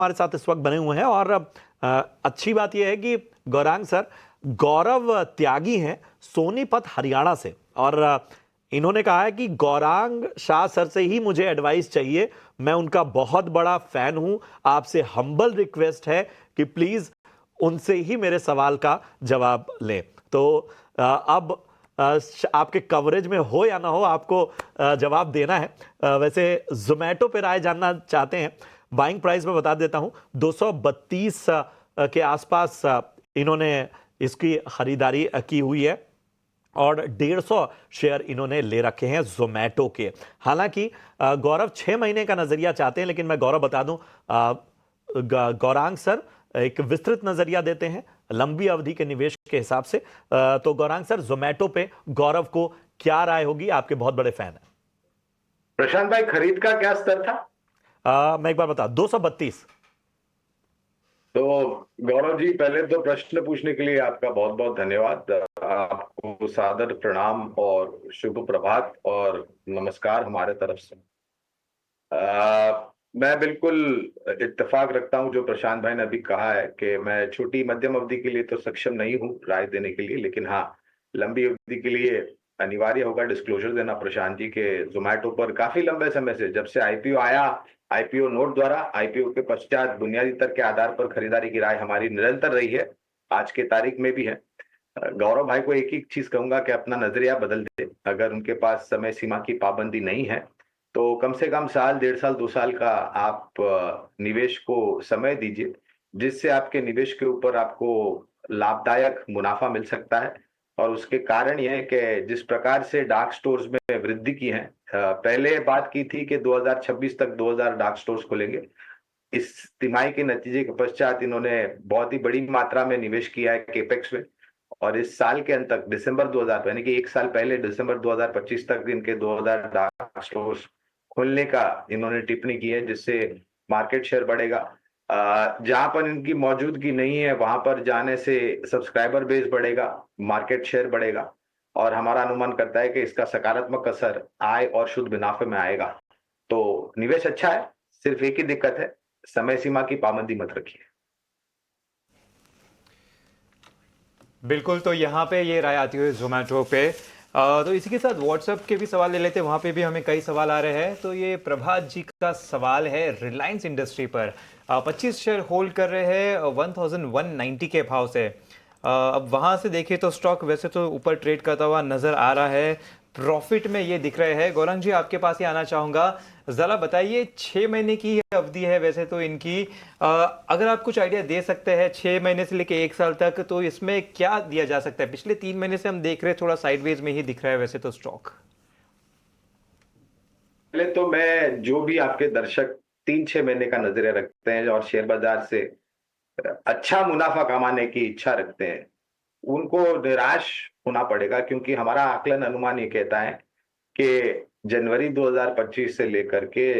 हमारे साथ इस वक्त बने हुए हैं और अच्छी बात यह है कि गौरांग सर गौरव त्यागी हैं सोनीपत हरियाणा से और इन्होंने कहा है कि गौरांग शाह सर से ही मुझे एडवाइस चाहिए, मैं उनका बहुत बड़ा फैन हूं, आपसे हम्बल रिक्वेस्ट है कि प्लीज उनसे ही मेरे सवाल का जवाब लें। तो अब आपके कवरेज में हो या ना हो आपको जवाब देना है। वैसे जोमेटो पे राय जानना चाहते हैं। बाइंग प्राइस में बता देता हूं 232 के आसपास इन्होंने इसकी खरीदारी की हुई है और 150 शेयर इन्होंने ले रखे हैं जोमेटो के। हालांकि गौरव 6 महीने का नजरिया चाहते हैं, लेकिन मैं गौरव बता दूं गौरांग सर एक विस्तृत नजरिया देते हैं लंबी अवधि के निवेश के हिसाब से। तो गौरांग सर जोमेटो पे गौरव को क्या राय होगी? आपके बहुत बड़े फैन हैं। प्रशांत भाई, खरीद का क्या स्तर था? मैं एक बार बता 232। तो गौरव जी, पहले तो प्रश्न पूछने के लिए आपका बहुत बहुत धन्यवाद। आपको सादर प्रणाम और शुभ प्रभात और नमस्कार हमारे तरफ से। मैं बिल्कुल इत्तेफाक रखता हूं जो प्रशांत भाई ने अभी कहा है कि मैं छोटी मध्यम अवधि के लिए तो सक्षम नहीं हूं राय देने के लिए, लेकिन हाँ, लंबी अवधि के लिए अनिवार्य होगा डिस्क्लोजर देना प्रशांत जी के। जोमेटो पर काफी लंबे समय से, जब से आईपीओ आया, आईपीओ नोट द्वारा, आईपीओ के पश्चात बुनियादी तर्क के आधार पर खरीदारी की राय हमारी निरंतर रही है, आज के तारीख में भी है। गौरव भाई को एक ही चीज कहूंगा कि अपना नजरिया बदल दे। अगर उनके पास समय सीमा की पाबंदी नहीं है तो कम से कम साल, 1.5 साल, 2 साल का आप निवेश को समय दीजिए, जिससे आपके निवेश के ऊपर आपको लाभदायक मुनाफा मिल सकता है। और उसके कारण यह है कि जिस प्रकार से डार्क स्टोर्स में वृद्धि की है, पहले बात की थी कि 2026 तक 2000 डार्क स्टोर्स खुलेंगे। इस तिमाही के नतीजे के पश्चात इन्होंने बहुत ही बड़ी मात्रा में निवेश किया है केपेक्स में, और इस साल के अंत तक दिसंबर 2000 यानी कि एक साल पहले दिसंबर 2025 तक इनके 2000 डार्क स्टोर्स खोलने का इन्होंने टिप्पणी की है, जिससे मार्केट शेयर बढ़ेगा। जहां पर इनकी मौजूदगी नहीं है वहां पर जाने से सब्सक्राइबर बेस बढ़ेगा, मार्केट शेयर बढ़ेगा, और हमारा अनुमान करता है कि इसका सकारात्मक असर आय और शुद्ध मुनाफे में आएगा। तो निवेश अच्छा है, सिर्फ एक ही दिक्कत है, समय सीमा की पाबंदी मत रखिए। बिल्कुल, तो यहाँ पे ये राय आती हुई जोमेटो पे। तो इसी के साथ व्हाट्सएप के भी सवाल ले लेते हैं, वहाँ पे भी हमें कई सवाल आ रहे हैं। तो ये प्रभात जी का सवाल है रिलायंस इंडस्ट्री पर। 25 शेयर होल्ड कर रहे हैं 1190 के भाव से। अब वहाँ से देखिए तो स्टॉक वैसे तो ऊपर ट्रेड करता हुआ नजर आ रहा है, प्रॉफिट में ये दिख रहे हैं। गौरंग जी, आपके पास ही आना चाहूंगा, जरा बताइए 6 महीने की अवधि है वैसे तो इनकी, अगर आप कुछ आइडिया दे सकते हैं 6 महीने से लेके 1 साल तक, तो इसमें क्या दिया जा सकता है? पिछले 3 महीने से हम देख रहे हैं थोड़ा साइडवेज में ही दिख रहा है वैसे तो स्टॉक। पहले तो मैं, जो भी आपके दर्शक 3-6 महीने का नजरिया रखते हैं और शेयर बाजार से अच्छा मुनाफा कमाने की इच्छा रखते हैं, उनको निराश होना पड़ेगा, क्योंकि हमारा आकलन अनुमान ये कहता है कि जनवरी 2025 से लेकर के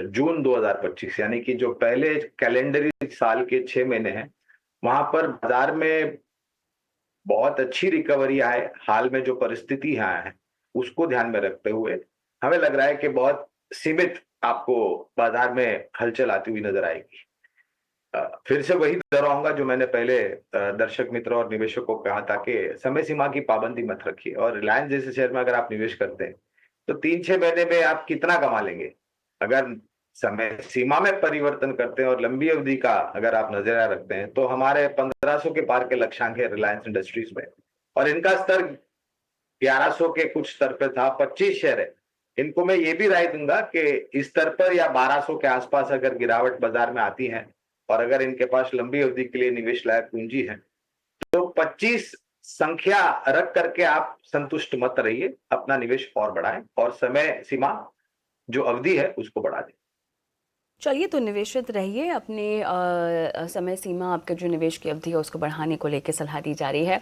जून 2025 यानी कि जो पहले कैलेंडरी साल के 6 महीने हैं, वहां पर बाजार में बहुत अच्छी रिकवरी आए। हाल में जो परिस्थिति यहाँ है उसको ध्यान में रखते हुए हमें लग रहा है कि बहुत सीमित आपको बाजार में हलचल आती हुई नजर आएगी। फिर से वही दोहराऊंगा जो मैंने पहले दर्शक मित्रों और निवेशकों को कहा था कि समय सीमा की पाबंदी मत रखिए, और रिलायंस जैसे शेयर में अगर आप निवेश करते हैं तो 3-6 महीने में आप कितना कमा लेंगे? अगर समय सीमा में परिवर्तन करते हैं और लंबी अवधि का अगर आप नजरिया रखते हैं तो हमारे 1500 के पार के लक्ष्यांक है रिलायंस इंडस्ट्रीज में, और इनका स्तर 1100 के कुछ स्तर पे था। 25 शेयर है, इनको मैं ये भी राय दूंगा कि इस स्तर पर या 1200 के आसपास अगर गिरावट बाजार में आती है और अगर इनके पास लंबी अवधि के लिए निवेश लायक पूंजी है तो 25 संख्या रख करके आप संतुष्ट मत रहिए, अपना निवेश और बढ़ाएं और समय सीमा जो अवधि है उसको बढ़ा दें। चलिए, तो निवेशित रहिए, अपने समय सीमा, आपके जो निवेश की अवधि है उसको बढ़ाने को लेकर सलाह दी जा रही है।